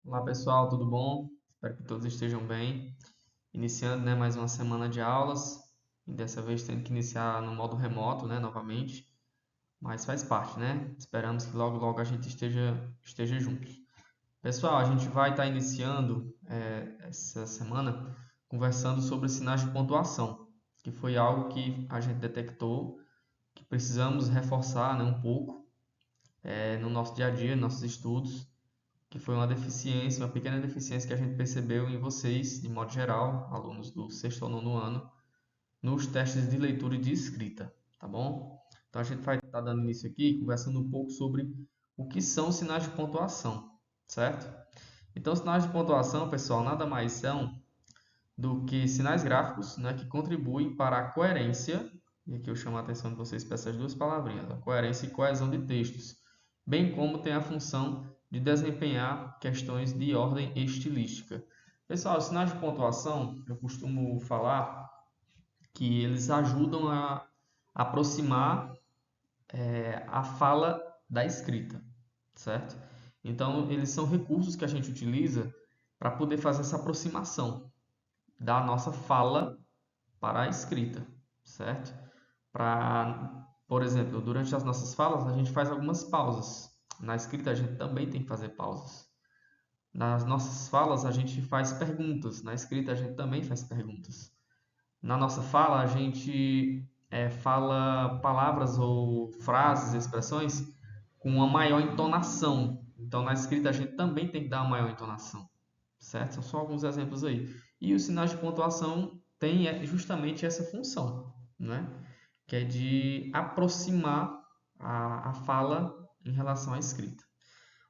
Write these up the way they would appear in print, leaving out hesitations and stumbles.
Olá pessoal, tudo bom? Espero que todos estejam bem. Iniciando, mais uma semana de aulas e dessa vez tendo que iniciar no modo remoto, novamente, mas faz parte, né? Esperamos que logo logo a gente esteja juntos. Pessoal, a gente vai estar iniciando essa semana conversando sobre sinais de pontuação, que foi algo que a gente detectou que precisamos reforçar, um pouco no nosso dia a dia, nos nossos estudos, que foi uma deficiência, uma pequena deficiência que a gente percebeu em vocês, de modo geral, alunos do sexto ou nono ano, nos testes de leitura e de escrita, tá bom? Então a gente vai estar dando início aqui, conversando um pouco sobre o que são sinais de pontuação, certo? Então, sinais de pontuação, pessoal, nada mais são do que sinais gráficos, que contribuem para a coerência, e aqui eu chamo a atenção de vocês para essas duas palavrinhas, a coerência e coesão de textos, bem como tem a função de desempenhar questões de ordem estilística. Pessoal, os sinais de pontuação, eu costumo falar que eles ajudam a aproximar a fala da escrita, certo? Então, eles são recursos que a gente utiliza para poder fazer essa aproximação da nossa fala para a escrita, certo? Por exemplo, durante as nossas falas, a gente faz algumas pausas. Na escrita, a gente também tem que fazer pausas. Nas nossas falas, a gente faz perguntas. Na escrita, a gente também faz perguntas. Na nossa fala, a gente fala palavras ou frases, expressões com uma maior entonação. Então, na escrita, a gente também tem que dar uma maior entonação, certo? São só alguns exemplos aí. E os sinais de pontuação têm justamente essa função, né? Que é de aproximar a fala em relação à escrita.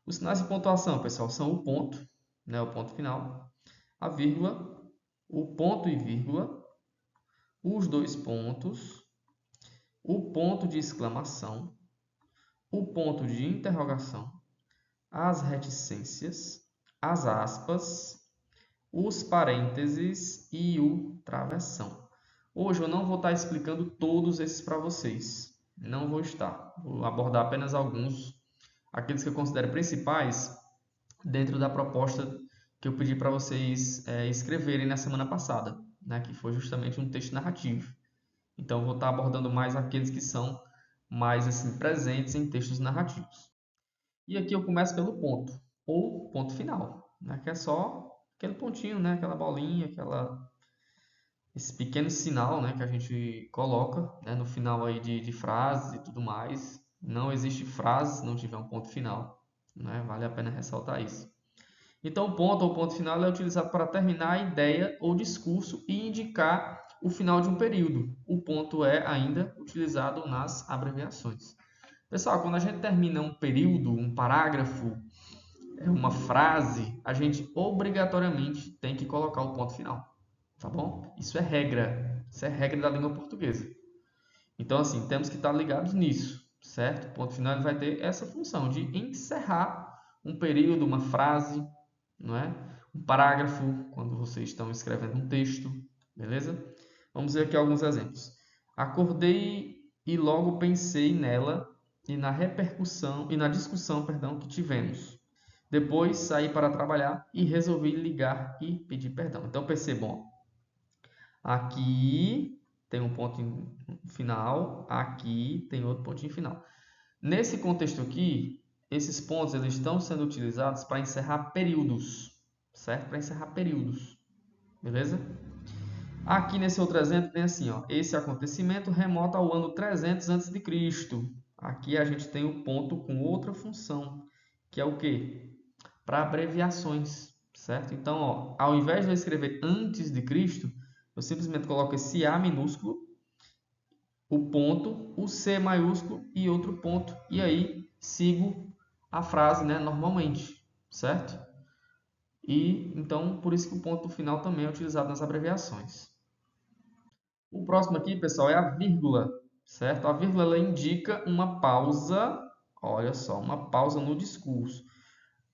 Os sinais de pontuação, pessoal, são o ponto, o ponto final, a vírgula, o ponto e vírgula, os dois pontos, o ponto de exclamação, o ponto de interrogação, as reticências, as aspas, os parênteses e o travessão. Hoje eu não vou estar explicando todos esses para vocês. Não vou estar. Vou abordar apenas alguns, aqueles que eu considero principais dentro da proposta que eu pedi para vocês escreverem na semana passada, que foi justamente um texto narrativo. Então eu vou estar abordando mais aqueles que são mais assim presentes em textos narrativos. E aqui eu começo pelo ponto, ou ponto final, que é só aquele pontinho, aquela bolinha, esse pequeno sinal, que a gente coloca, no final aí de frases e tudo mais. Não existe frase se não tiver um ponto final, vale a pena ressaltar isso. Então, o ponto ou ponto final é utilizado para terminar a ideia ou discurso e indicar o final de um período. O ponto é ainda utilizado nas abreviações. Pessoal, quando a gente termina um período, um parágrafo, uma frase, a gente obrigatoriamente tem que colocar o ponto final, tá bom? Isso é regra, isso é regra da língua portuguesa. Então, assim, temos que estar ligados nisso, certo? O ponto final ele vai ter essa função de encerrar um período, uma frase, não é? Um parágrafo, quando vocês estão escrevendo um texto, beleza? Vamos ver aqui alguns exemplos. Acordei e logo pensei nela e na repercussão e na discussão, perdão, que tivemos. Depois saí para trabalhar e resolvi ligar e pedir perdão. Então percebam, aqui tem um ponto final, aqui tem outro pontinho final. Nesse contexto aqui, esses pontos eles estão sendo utilizados para encerrar períodos, certo? Para encerrar períodos, beleza? Aqui nesse outro exemplo tem assim, ó, esse acontecimento remota ao ano 300 a.C. Aqui a gente tem o ponto com outra função, que é o quê? Para abreviações, certo? Então, ó, ao invés de eu escrever antes de Cristo, eu simplesmente coloco esse A minúsculo, o ponto, o C maiúsculo e outro ponto, e aí sigo a frase, normalmente, certo? E então, por isso que o ponto final também é utilizado nas abreviações. O próximo aqui, pessoal, é a vírgula, certo? A vírgula ela indica uma pausa, olha só, uma pausa no discurso.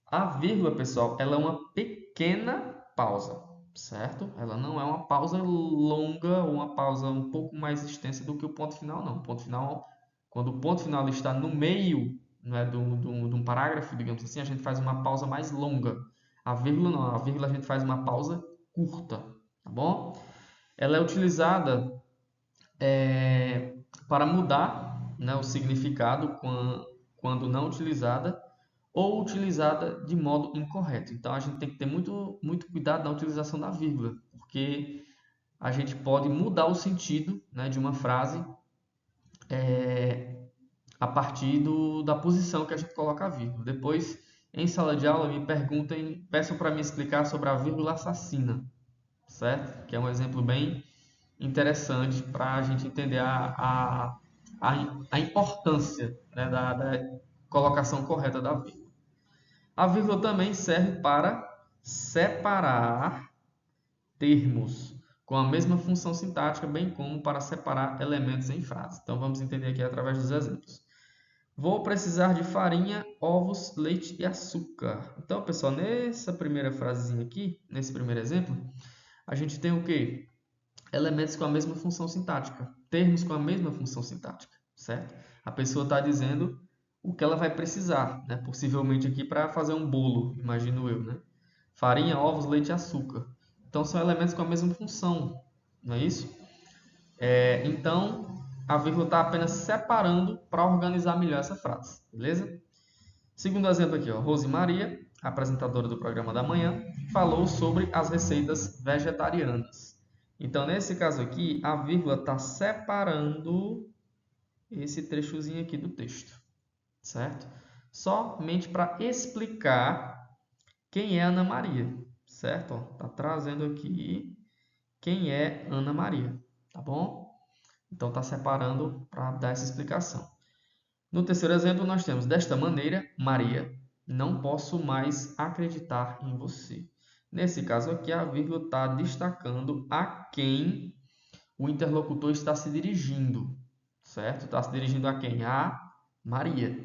A vírgula, pessoal, ela é uma pequena pausa, certo? Ela não é uma pausa longa ou uma pausa um pouco mais extensa do que o ponto final, não. O ponto final, quando o ponto final está no meio, de um parágrafo, digamos assim, a gente faz uma pausa mais longa. A vírgula não, a vírgula a gente faz uma pausa curta, tá bom? Ela é utilizada para mudar, né, o significado quando não utilizada ou utilizada de modo incorreto. Então a gente tem que ter muito cuidado na utilização da vírgula, porque a gente pode mudar o sentido, né, de uma frase a partir da posição que a gente coloca a vírgula. Depois, em sala de aula, me perguntem, peçam para me explicar sobre a vírgula assassina, certo? Que é um exemplo bem interessante para a gente entender a importância, né, da colocação correta da vírgula. A vírgula também serve para separar termos com a mesma função sintática, bem como para separar elementos em frases. Então vamos entender aqui através dos exemplos. Vou precisar de farinha, ovos, leite e açúcar. Então, pessoal, nessa primeira frasezinha aqui, nesse primeiro exemplo, a gente tem o quê? Elementos com a mesma função sintática, termos com a mesma função sintática, certo? A pessoa está dizendo o que ela vai precisar, né? Possivelmente aqui para fazer um bolo, imagino eu, né? Farinha, ovos, leite e açúcar. Então, são elementos com a mesma função, não é isso? Então, a vírgula está apenas separando para organizar melhor essa frase, beleza? Segundo exemplo aqui, ó, Rose Maria, apresentadora do programa da manhã, falou sobre as receitas vegetarianas. Então, nesse caso aqui, a vírgula está separando esse trechozinho aqui do texto, certo? Somente para explicar quem é Ana Maria, certo? Está trazendo aqui quem é Ana Maria, tá bom? Então, está separando para dar essa explicação. No terceiro exemplo, nós temos, desta maneira, Maria, não posso mais acreditar em você. Nesse caso aqui, a vírgula está destacando a quem o interlocutor está se dirigindo, certo? Está se dirigindo a quem? A Maria,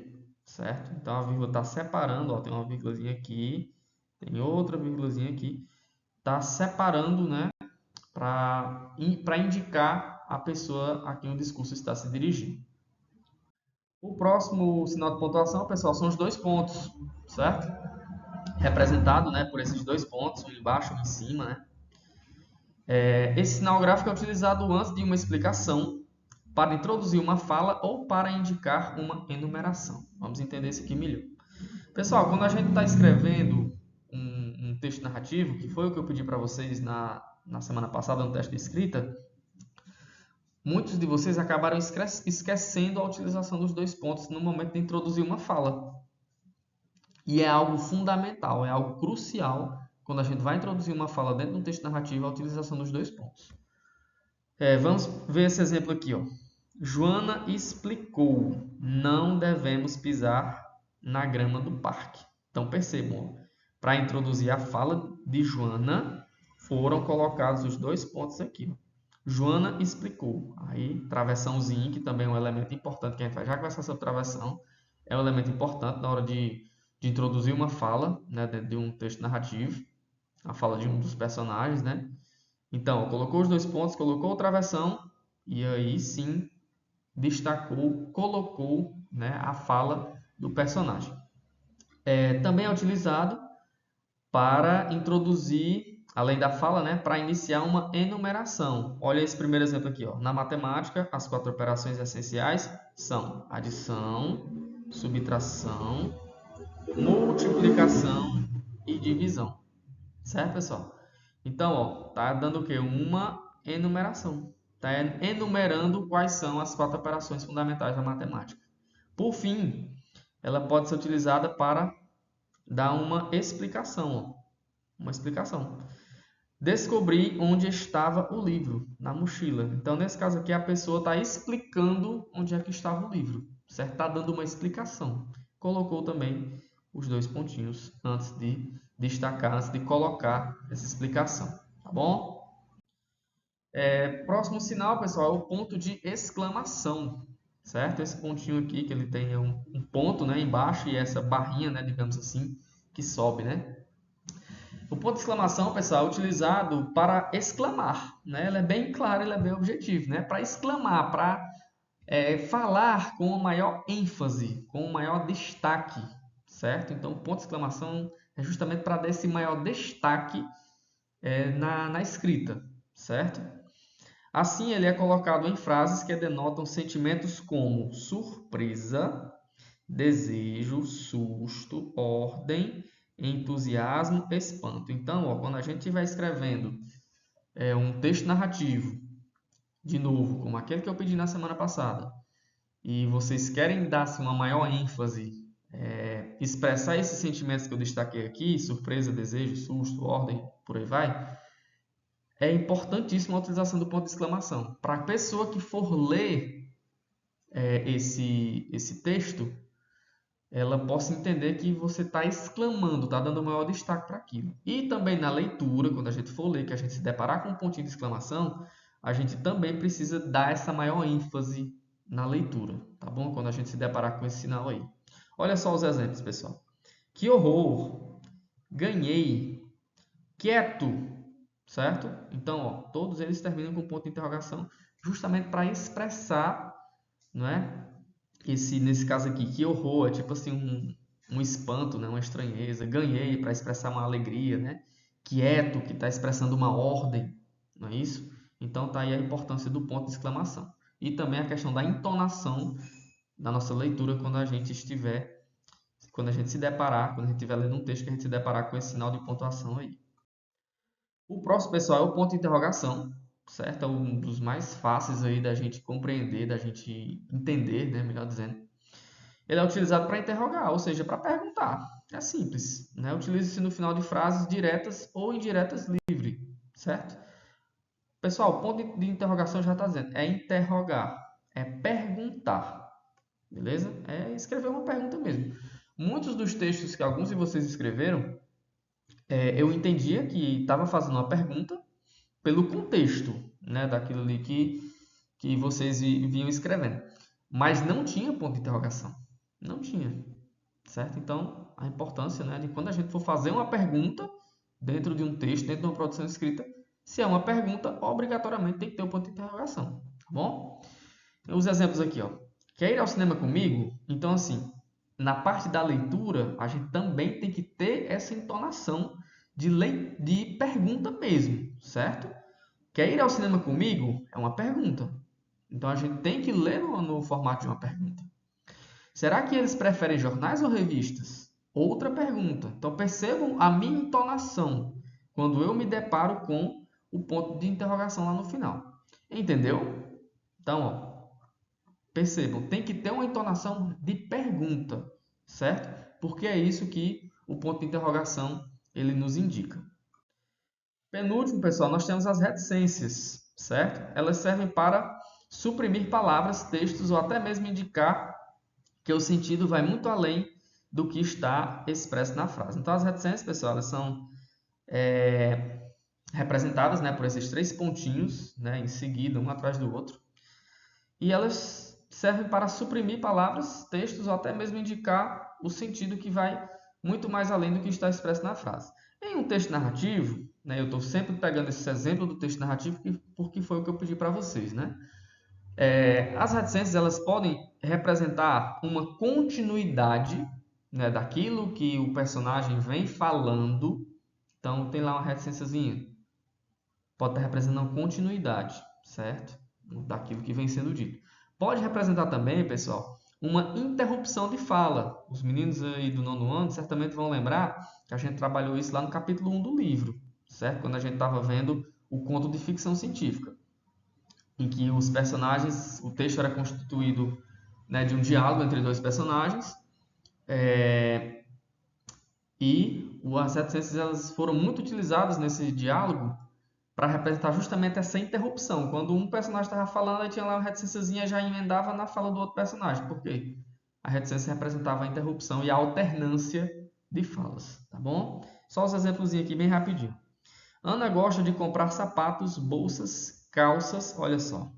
certo? Então, a vírgula está separando, ó, tem uma vírgulazinha aqui, tem outra vírgulazinha aqui, está separando, né, para indicar a pessoa a quem o discurso está se dirigindo. O próximo sinal de pontuação, pessoal, são os dois pontos, certo? Representado, né, por esses dois pontos, um embaixo e um em cima, né? Esse sinal gráfico é utilizado antes de uma explicação para introduzir uma fala ou para indicar uma enumeração. Vamos entender isso aqui melhor. Pessoal, quando a gente está escrevendo um texto narrativo, que foi o que eu pedi para vocês na semana passada no teste de escrita, muitos de vocês acabaram esquecendo a utilização dos dois pontos no momento de introduzir uma fala. E é algo fundamental, é algo crucial quando a gente vai introduzir uma fala dentro de um texto narrativo, a utilização dos dois pontos. Vamos ver esse exemplo aqui, ó. Joana explicou: não devemos pisar na grama do parque. Então percebam, para introduzir a fala de Joana, foram colocados os dois pontos aqui. Joana explicou. Aí, travessãozinho, que também é um elemento importante que a gente vai já conversar sobre travessão, é um elemento importante na hora de introduzir uma fala, né, dentro de um texto narrativo, a fala de um dos personagens, né? Então, colocou os dois pontos, colocou o travessão e aí sim destacou, colocou, né, a fala do personagem. Também é utilizado para introduzir, além da fala, né, para iniciar uma enumeração. Olha esse primeiro exemplo aqui, ó. Na matemática, as 4 operações essenciais são adição, subtração, multiplicação e divisão. Certo, pessoal? Então, ó, tá dando o quê? Uma enumeração. Tá enumerando quais são as 4 operações fundamentais da matemática. Por fim, ela pode ser utilizada para dar uma explicação, ó. Uma explicação. Descobri onde estava o livro, na mochila. Então, nesse caso aqui, a pessoa está explicando onde é que estava o livro, certo? Está dando uma explicação. Colocou também os dois pontinhos antes de destacar, antes de colocar essa explicação, tá bom? Próximo sinal, pessoal, é o ponto de exclamação, certo? Esse pontinho aqui, que ele tem um ponto, né, embaixo e essa barrinha, né, digamos assim, que sobe, né? O ponto de exclamação, pessoal, é utilizado para exclamar, né? Ele é bem claro, ele é bem objetivo, né? Para exclamar, para falar com maior ênfase, com maior destaque, certo? Então, ponto de exclamação é justamente para dar esse maior destaque na escrita, certo? Assim, ele é colocado em frases que denotam sentimentos como surpresa, desejo, susto, ordem, entusiasmo, espanto. Então, ó, quando a gente estiver escrevendo um texto narrativo, de novo, como aquele que eu pedi na semana passada, e vocês querem dar assim, uma maior ênfase, expressar esses sentimentos que eu destaquei aqui, surpresa, desejo, susto, ordem, por aí vai, é importantíssima a utilização do ponto de exclamação. Para a pessoa que for ler esse texto, ela possa entender que você está exclamando, está dando maior destaque para aquilo. E também na leitura, quando a gente for ler, que a gente se deparar com um pontinho de exclamação, a gente também precisa dar essa maior ênfase na leitura, tá bom? Quando a gente se deparar com esse sinal aí. Olha só os exemplos, pessoal. Que horror! Ganhei! Quieto! Certo? Então, ó, todos eles terminam com ponto de interrogação, justamente para expressar, não é? Nesse caso aqui, que horror, é tipo assim um espanto, né? Uma estranheza. Ganhei para expressar uma alegria, né? Quieto, que está expressando uma ordem, não é isso? Então tá aí a importância do ponto de exclamação. E também a questão da entonação da nossa leitura quando a gente se deparar, quando a gente estiver lendo um texto, que a gente se deparar com esse sinal de pontuação aí. O próximo, pessoal, é o ponto de interrogação, certo? É um dos mais fáceis aí da gente compreender, da gente entender, né? Melhor dizendo. Ele é utilizado para interrogar, ou seja, para perguntar. É simples, né? Utiliza-se no final de frases diretas ou indiretas livre, certo? Pessoal, o ponto de interrogação já está dizendo, é interrogar, é perguntar, beleza? É escrever uma pergunta mesmo. Muitos dos textos que alguns de vocês escreveram, eu entendia que estava fazendo uma pergunta pelo contexto, né, daquilo ali que vocês vinham escrevendo. Mas não tinha ponto de interrogação. Não tinha. Certo? Então, a importância, né, de quando a gente for fazer uma pergunta dentro de um texto, dentro de uma produção escrita, se é uma pergunta, obrigatoriamente tem que ter um ponto de interrogação. Tá bom? Os exemplos aqui, ó. Quer ir ao cinema comigo? Então, assim, na parte da leitura, a gente também tem que ter essa entonação de pergunta mesmo, certo? Quer ir ao cinema comigo? É uma pergunta. Então, a gente tem que ler no formato de uma pergunta. Será que eles preferem jornais ou revistas? Outra pergunta. Então, percebam a minha entonação quando eu me deparo com o ponto de interrogação lá no final. Entendeu? Então, ó, percebam, tem que ter uma entonação de pergunta, certo? Porque é isso que o ponto de interrogação ele nos indica. Penúltimo, pessoal, nós temos as reticências, certo? Elas servem para suprimir palavras, textos ou até mesmo indicar que o sentido vai muito além do que está expresso na frase. Então, as reticências, pessoal, elas são representadas, né, por esses três pontinhos, né, em seguida, um atrás do outro. E elas servem para suprimir palavras, textos ou até mesmo indicar o sentido que vai muito mais além do que está expresso na frase. Em um texto narrativo, né, eu estou sempre pegando esse exemplo do texto narrativo porque foi o que eu pedi para vocês, né? As reticências elas podem representar uma continuidade, né, daquilo que o personagem vem falando. Então, tem lá uma reticênciazinha. Pode estar representando uma continuidade, certo? Daquilo que vem sendo dito. Pode representar também, pessoal, uma interrupção de fala. Os meninos aí do nono ano certamente vão lembrar que a gente trabalhou isso lá no capítulo 1 do livro, certo? Quando a gente estava vendo o conto de ficção científica, em que os personagens, o texto era constituído, né, de um diálogo entre dois personagens, e as reticências elas foram muito utilizadas nesse diálogo para representar justamente essa interrupção. Quando um personagem estava falando, aí tinha lá uma reticênciazinha já emendava na fala do outro personagem. Por quê? A reticência representava a interrupção e a alternância de falas, tá bom? Só os exemplos aqui bem rapidinho. Ana gosta de comprar sapatos, bolsas, calças, olha só.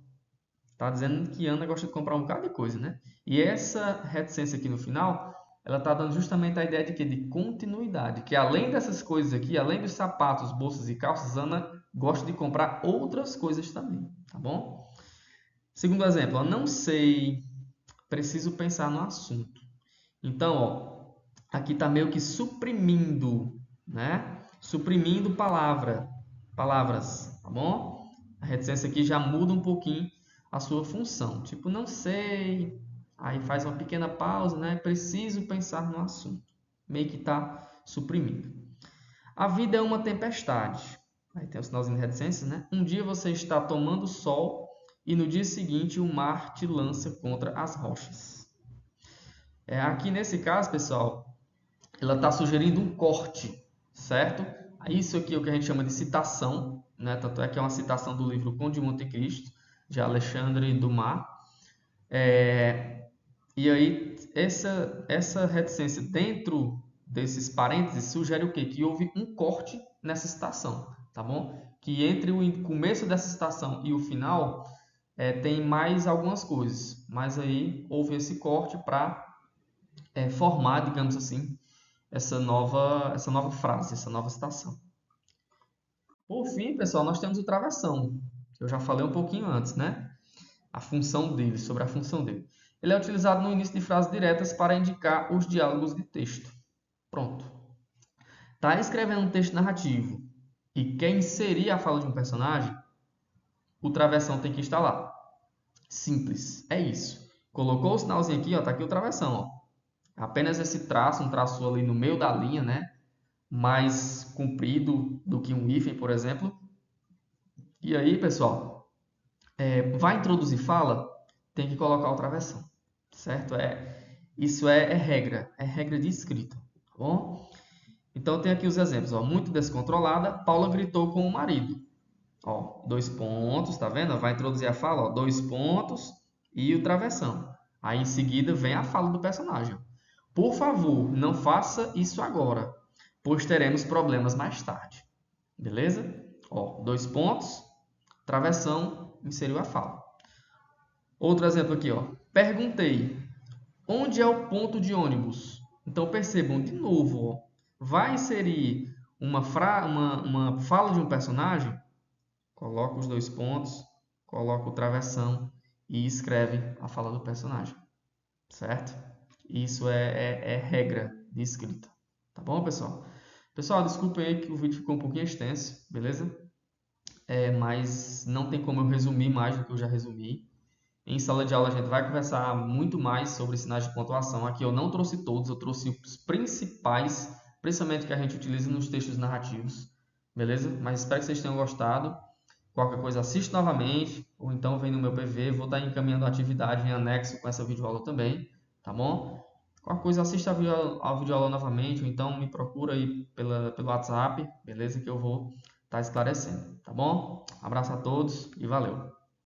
Está dizendo que Ana gosta de comprar um bocado de coisa, né? E essa reticência aqui no final, ela está dando justamente a ideia de que de continuidade, que além dessas coisas aqui, além dos sapatos, bolsas e calças, Ana gosta de comprar outras coisas também, tá bom? Segundo exemplo, eu não sei, preciso pensar no assunto. Então, ó, aqui está meio que suprimindo, né? Suprimindo palavras, tá bom? A reticência aqui já muda um pouquinho a sua função. Tipo, não sei, aí faz uma pequena pausa, né? Preciso pensar no assunto. Meio que está suprimindo. A vida é uma tempestade. Aí tem o sinalzinho de reticência, né? Um dia você está tomando sol e no dia seguinte o mar te lança contra as rochas. Aqui nesse caso, pessoal, ela está sugerindo um corte, certo? Isso aqui é o que a gente chama de citação, né? Tanto é que é uma citação do livro Conde de Monte Cristo, de Alexandre Dumas. E aí, essa reticência dentro desses parênteses sugere o quê? Que houve um corte nessa citação, tá bom? Que entre o começo dessa citação e o final tem mais algumas coisas, mas aí houve esse corte para formar, digamos assim, essa nova frase, essa nova citação. Por fim, pessoal, nós temos o travessão. Eu já falei um pouquinho antes, né? Sobre a função dele. Ele é utilizado no início de frases diretas para indicar os diálogos de texto. Pronto. Está escrevendo um texto narrativo e quer inserir a fala de um personagem, o travessão tem que estar lá. Simples, é isso. Colocou o sinalzinho aqui, ó, tá aqui o travessão, ó. Apenas esse traço, um traço ali no meio da linha, né? Mais comprido do que um hífen, por exemplo. E aí, pessoal, vai introduzir fala, tem que colocar o travessão, certo? Isso é regra de escrita, tá bom? Então tem aqui os exemplos, ó. Muito descontrolada, Paula gritou com o marido. Ó, 2 pontos, tá vendo? Vai introduzir a fala, ó, 2 pontos e o travessão. Aí em seguida vem a fala do personagem. Por favor, não faça isso agora, pois teremos problemas mais tarde. Beleza? Ó, 2 pontos, travessão, inseriu a fala. Outro exemplo aqui, ó. Perguntei, onde é o ponto de ônibus? Então percebam de novo, ó, vai inserir uma fala de um personagem, coloca os 2 pontos, coloca o travessão e escreve a fala do personagem, certo? Isso é regra de escrita, tá bom, pessoal? Pessoal, desculpa aí que o vídeo ficou um pouquinho extenso, beleza? Mas não tem como eu resumir mais do que eu já resumi. Em sala de aula a gente vai conversar muito mais sobre sinais de pontuação. Aqui eu não trouxe todos, eu trouxe os principais, principalmente que a gente utiliza nos textos narrativos, beleza? Mas espero que vocês tenham gostado. Qualquer coisa assiste novamente, ou então vem no meu PV, vou estar encaminhando a atividade em anexo com essa videoaula também, tá bom? Qualquer coisa assista a videoaula novamente, ou então me procura aí pelo WhatsApp, beleza? Que eu vou estar esclarecendo, tá bom? Abraço a todos e valeu!